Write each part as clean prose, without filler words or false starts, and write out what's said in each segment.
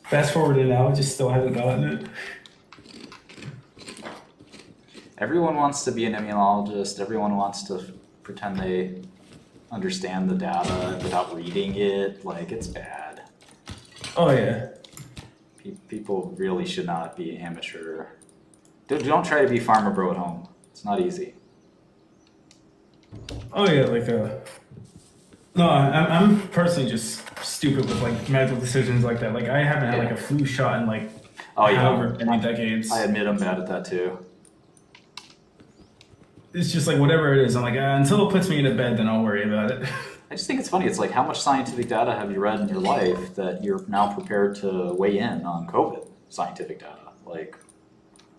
Fast forward to now, just still haven't gotten it. Everyone wants to be an immunologist. Everyone wants to pretend they understand the data without reading it. Like, it's bad. Oh yeah. People really should not be amateur. Don't try to be farmer bro at home. It's not easy. Oh yeah, like no, I'm personally just stupid with like medical decisions like that. Like I haven't had like a flu shot in like Oh yeah, however many decades. I admit I'm bad at that too. It's just like whatever it is. I'm like until it puts me in a bed, then I'll worry about it. I just think it's funny. It's like, how much scientific data have you read in your life that you're now prepared to weigh in on COVID scientific data? Like,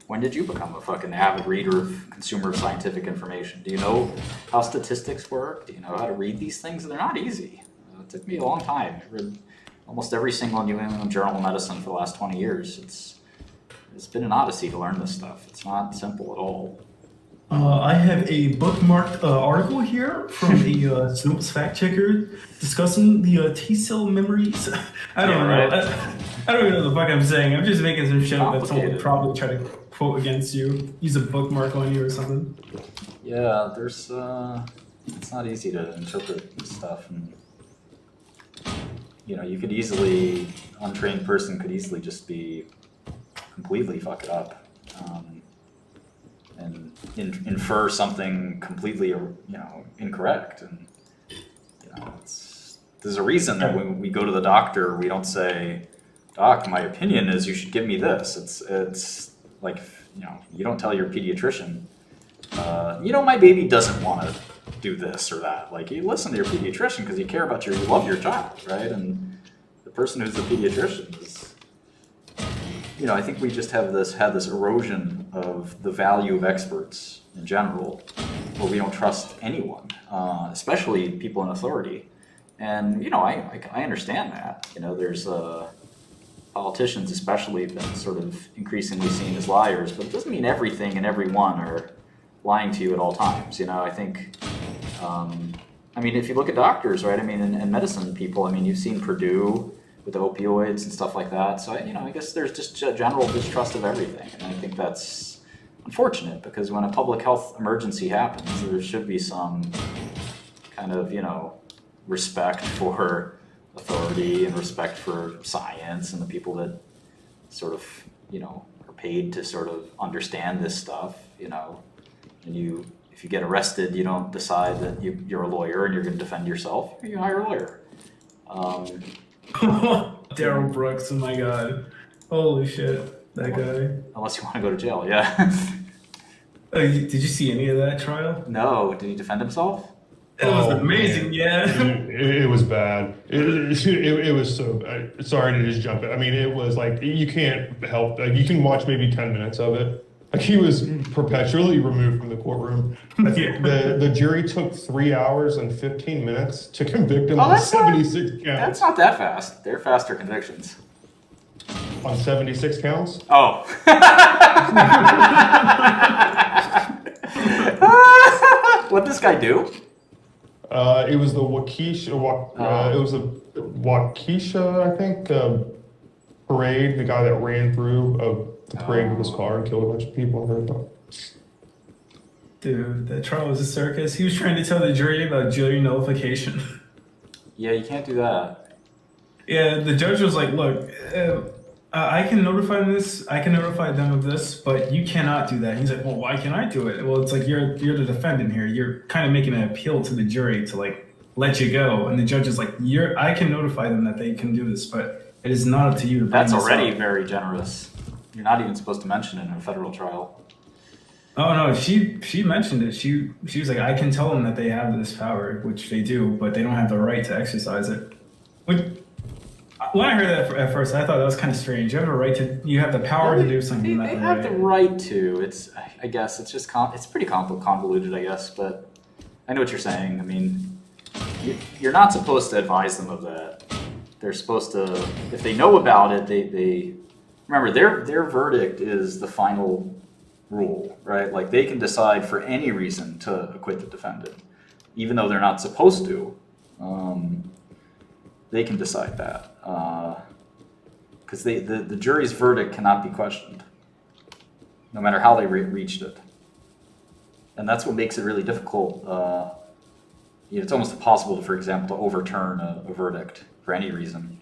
when did you become a fucking avid reader of consumer scientific information? Do you know how statistics work? Do you know how to read these things? They're not easy. It took me a long time. I read almost every single New England Journal of Medicine for the last 20 years. It's been an odyssey to learn this stuff. It's not simple at all. I have a bookmarked article here from a Snopes fact checker discussing the T cell memories. I don't know. Right? I don't even know what the fuck I'm saying. I'm just making some shit up that someone would probably try to quote against you. Use a bookmark on you or something. Yeah, there's it's not easy to interpret this stuff, and you could easily, untrained person could easily just be completely fuck it up. And infer something completely, incorrect. And there's a reason that when we go to the doctor, we don't say, "Doc, my opinion is you should give me this." It's like, you don't tell your pediatrician, my baby doesn't want to do this or that. Like, you listen to your pediatrician because you care about you love your child, right? And the person who's the pediatrician is. I think we just had this erosion of the value of experts in general, where we don't trust anyone, especially people in authority. And I understand that. There's politicians, especially, have been sort of increasingly seen as liars, but it doesn't mean everything and everyone are lying to you at all times. I think. If you look at doctors, right? And medicine people. You've seen Purdue with opioids and stuff like that. So, I guess there's just a general distrust of everything. And I think that's unfortunate because when a public health emergency happens, there should be some kind of, respect for authority and respect for science and the people that sort of, are paid to sort of understand this stuff, and if you get arrested, you don't decide that you're a lawyer and you're going to defend yourself. You hire a lawyer. Daryl Brooks, oh my god. Holy shit, that guy. Unless you want to go to jail, yeah. Did you see any of that trial? No, did he defend himself? It was amazing, yeah. It was bad. It was so bad. Sorry to just jump in. It was like, you can't help. Like, you can watch maybe 10 minutes of it. Like, he was perpetually removed from the courtroom. I think the jury took 3 hours and 15 minutes to convict him on 76 counts. That's not that fast. They're faster convictions. On 76 counts? Oh. What'd this guy do? It was the Waukesha, it was a Waukesha, I think, parade, the guy that ran through the parade with his car and killed a bunch of people. Dude, that trial was a circus. He was trying to tell the jury about jury nullification. Yeah, you can't do that. Yeah, the judge was like, look, I can notify them this, I can notify them of this, but you cannot do that. He's like, well, why can't I do it? Well, it's like, you're the defendant here. You're kind of making an appeal to the jury to like let you go. And the judge is like, I can notify them that they can do this, but it is not up to you to bring That's this already up. very generous. You're not even supposed to mention it in a federal trial. Oh no, she mentioned it. She was like, I can tell them that they have this power, which they do, but they don't have the right to exercise it. When I heard that at first, I thought that was kind of strange. You have a right to, you have the power to do something. They have the right to. I guess it's just it's pretty convoluted, I guess. But I know what you're saying. You're not supposed to advise them of that. They're supposed to, if they know about it, they remember their verdict is the final rule, right? Like, they can decide for any reason to acquit the defendant, even though they're not supposed to. They can decide that. because the jury's verdict cannot be questioned, no matter how they reached it. And that's what makes it really difficult. It's almost impossible, for example, to overturn a verdict for any reason.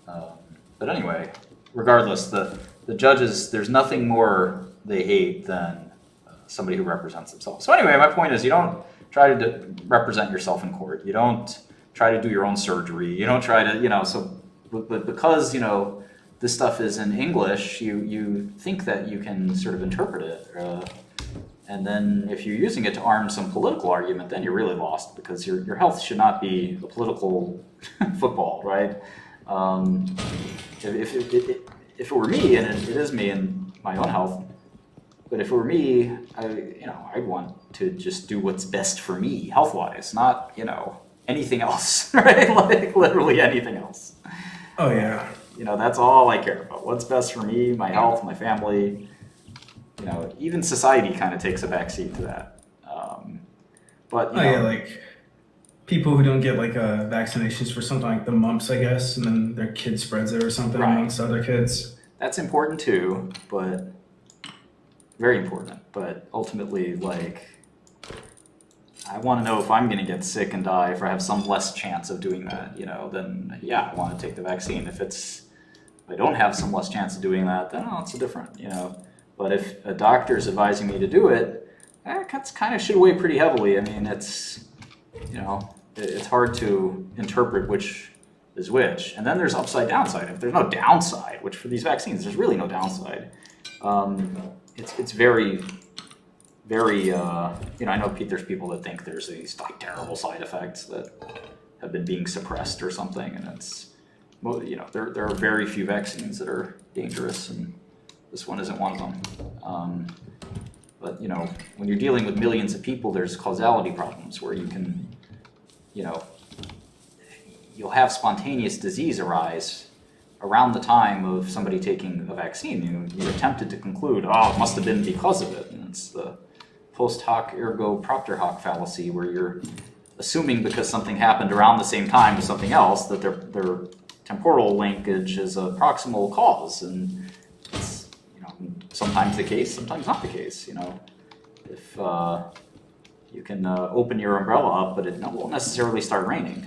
But anyway, regardless, the judges, there's nothing more they hate than somebody who represents themselves. So anyway, my point is, you don't try to represent yourself in court. You don't try to do your own surgery. You don't try to, but because, this stuff is in English, you think that you can sort of interpret it. And then if you're using it to arm some political argument, then you're really lost, because your health should not be a political football, right? If it were me, and it is me and my own health, but if it were me, I'd want to just do what's best for me health-wise, not, anything else, right? Like literally anything else. Oh yeah. That's all I care about. What's best for me, my health, my family. Even society kind of takes a backseat to that. But like people who don't get like vaccinations for something like the mumps, I guess, and then their kid spreads it or something amongst other kids. That's important too, but very important. But ultimately, like, I want to know if I'm going to get sick and die, if I have some less chance of doing that, then yeah, I want to take the vaccine. If I don't have some less chance of doing that, then it's a different, But if a doctor's advising me to do it, that kind of should weigh pretty heavily. I mean, it's hard to interpret which is which. And then there's upside downside. If there's no downside, which for these vaccines, there's really no downside. It's very, very, I know there's people that think there's these like terrible side effects that have been being suppressed or something. And there are very few vaccines that are dangerous, and this one isn't one of them. But when you're dealing with millions of people, there's causality problems where you can, you'll have spontaneous disease arise around the time of somebody taking a vaccine. You're tempted to conclude, it must have been because of it. And it's the post hoc ergo propter hoc fallacy, where you're assuming because something happened around the same time as something else that their temporal linkage is a proximal cause. And it's sometimes the case, sometimes not the case. If you can open your umbrella up, but it won't necessarily start raining.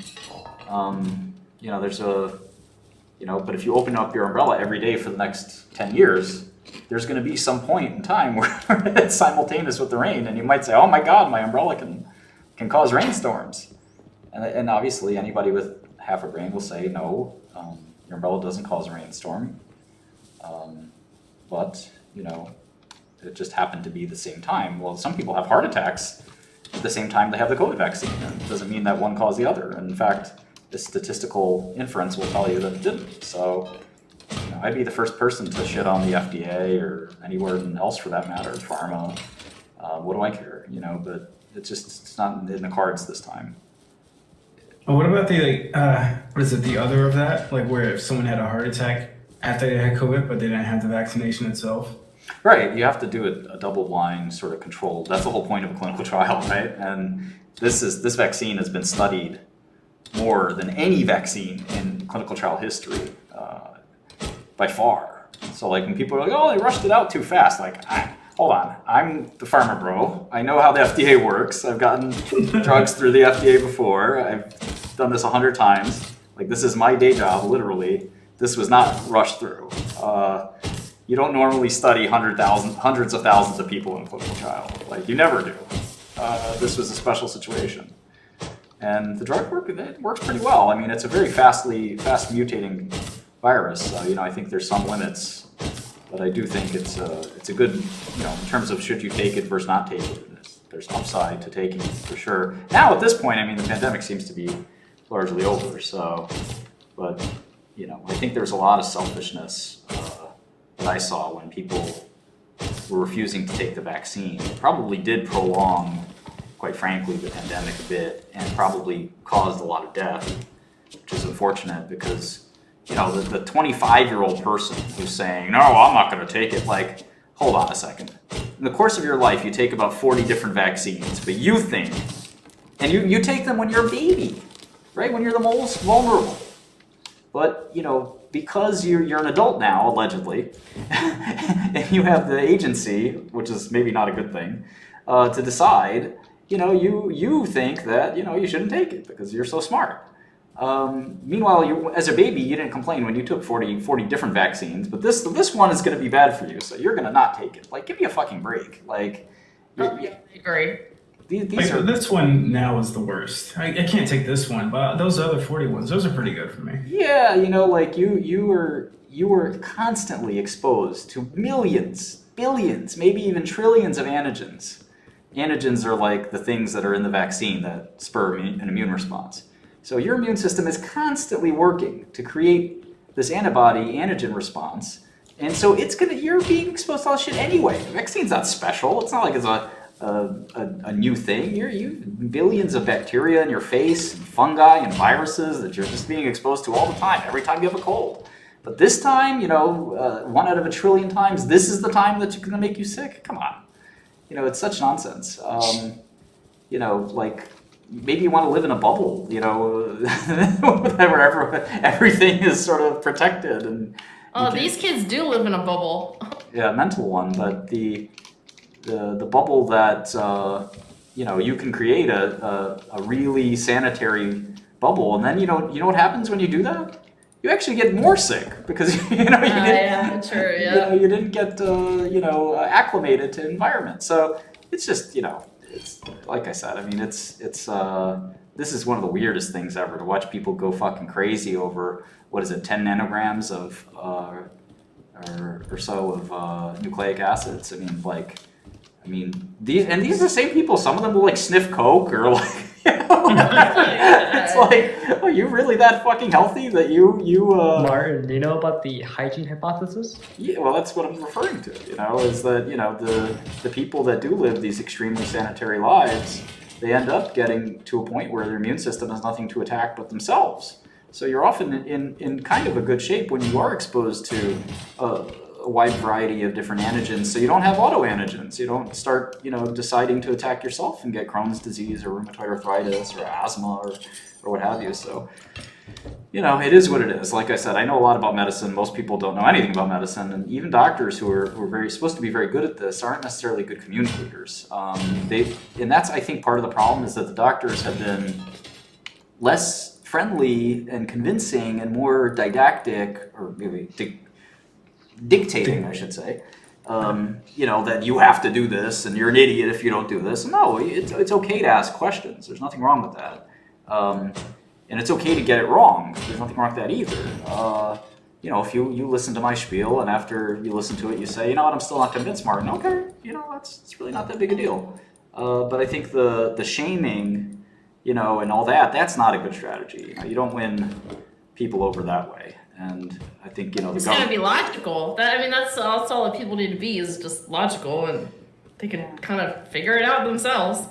But if you open up your umbrella every day for the next 10 years, there's going to be some point in time where it's simultaneous with the rain, and you might say, oh my God, my umbrella can cause rainstorms. And obviously anybody with half a brain will say, no, your umbrella doesn't cause a rainstorm. But it just happened to be the same time. Well, some people have heart attacks at the same time they have the COVID vaccine. And it doesn't mean that one caused the other. And in fact, the statistical inference will tell you that it didn't. So I'd be the first person to shit on the FDA or anywhere else for that matter, pharma. What do I care? But it's not in the cards this time. Oh, what about the other of that? Like where if someone had a heart attack after they had COVID, but they didn't have the vaccination itself? Right, you have to do a double-blind sort of control. That's the whole point of a clinical trial, right? And this vaccine has been studied more than any vaccine in clinical trial history, by far. So like when people are like, oh, they rushed it out too fast, like, hold on, I'm the pharma bro. I know how the FDA works. I've gotten drugs through the FDA before. I've done this 100 times. Like, this is my day job, literally. This was not rushed through. You don't normally study hundreds of thousands of people in a clinical trial. Like, you never do. This was a special situation. And the drug works pretty well. I mean, it's a very fast mutating virus. I think there's some limits, but I do think it's a good, in terms of should you take it versus not take it. There's upside to taking it for sure. Now at this point, I mean, the pandemic seems to be largely over. So, but I think there's a lot of selfishness that I saw when people were refusing to take the vaccine. It probably did prolong, quite frankly, the pandemic a bit, and probably caused a lot of death, which is unfortunate because, the 25-year-old person who's saying, no, I'm not going to take it, like, hold on a second. In the course of your life, you take about 40 different vaccines, but you think, and you take them when you're a baby, right? When you're the most vulnerable. But, because you're an adult now, allegedly, and you have the agency, which is maybe not a good thing, to decide, you think that, you shouldn't take it because you're so smart. Meanwhile, as a baby, you didn't complain when you took 40 different vaccines, but this one is going to be bad for you, so you're going to not take it. Like, give me a fucking break. Like, I agree. These are, this one now is the worst. I can't take this one, but those other 40 ones, those are pretty good for me. Yeah, like you were constantly exposed to millions, billions, maybe even trillions of antigens. Antigens are like the things that are in the vaccine that spur an immune response. So your immune system is constantly working to create this antigen response. And so you're being exposed to all this shit anyway. The vaccine's not special. It's not like it's a new thing. You billions of bacteria in your face, and fungi and viruses that you're just being exposed to all the time, every time you have a cold. But this time, 1 out of a trillion times, this is the time that's going to make you sick? Come on. It's such nonsense. Like, maybe you want to live in a bubble, where everything is sort of protected. And these kids do live in a bubble. Yeah, a mental one, but the bubble that you can create a really sanitary bubble, and then you know what happens when you do that? You actually get more sick because you didn't get acclimated to environment. So it's just it's like I said. I mean, it's this is one of the weirdest things ever to watch people go fucking crazy over what is it, 10 nanograms of or so of nucleic acids. I mean, these are the same people. Some of them will like sniff coke or like, it's like, are you really that fucking healthy that you? Martin, do you know about the hygiene hypothesis? Yeah, well, that's what I'm referring to. Is that the people that do live these extremely sanitary lives, they end up getting to a point where their immune system has nothing to attack but themselves. So you're often in kind of a good shape when you are exposed to a wide variety of different antigens, so you don't have autoantigens. You don't start, deciding to attack yourself and get Crohn's disease or rheumatoid arthritis or asthma or what have you. So, it is what it is. Like I said, I know a lot about medicine. Most people don't know anything about medicine, and even doctors who are supposed to be very good at this aren't necessarily good communicators. And that's, I think, part of the problem is that the doctors have been less friendly and convincing and more didactic, or maybe dictating, I should say, that you have to do this and you're an idiot if you don't do this. No, it's okay to ask questions. There's nothing wrong with that. And it's okay to get it wrong. There's nothing wrong with that either. If you listen to my spiel and after you listen to it, you say, what, I'm still not convinced, Martin. Okay, it's really not that big a deal. But I think the shaming, and all that's not a good strategy. You don't win people over that way. And I think, it's got to be logical. That's all that people need to be, is just logical, and they can kind of figure it out themselves.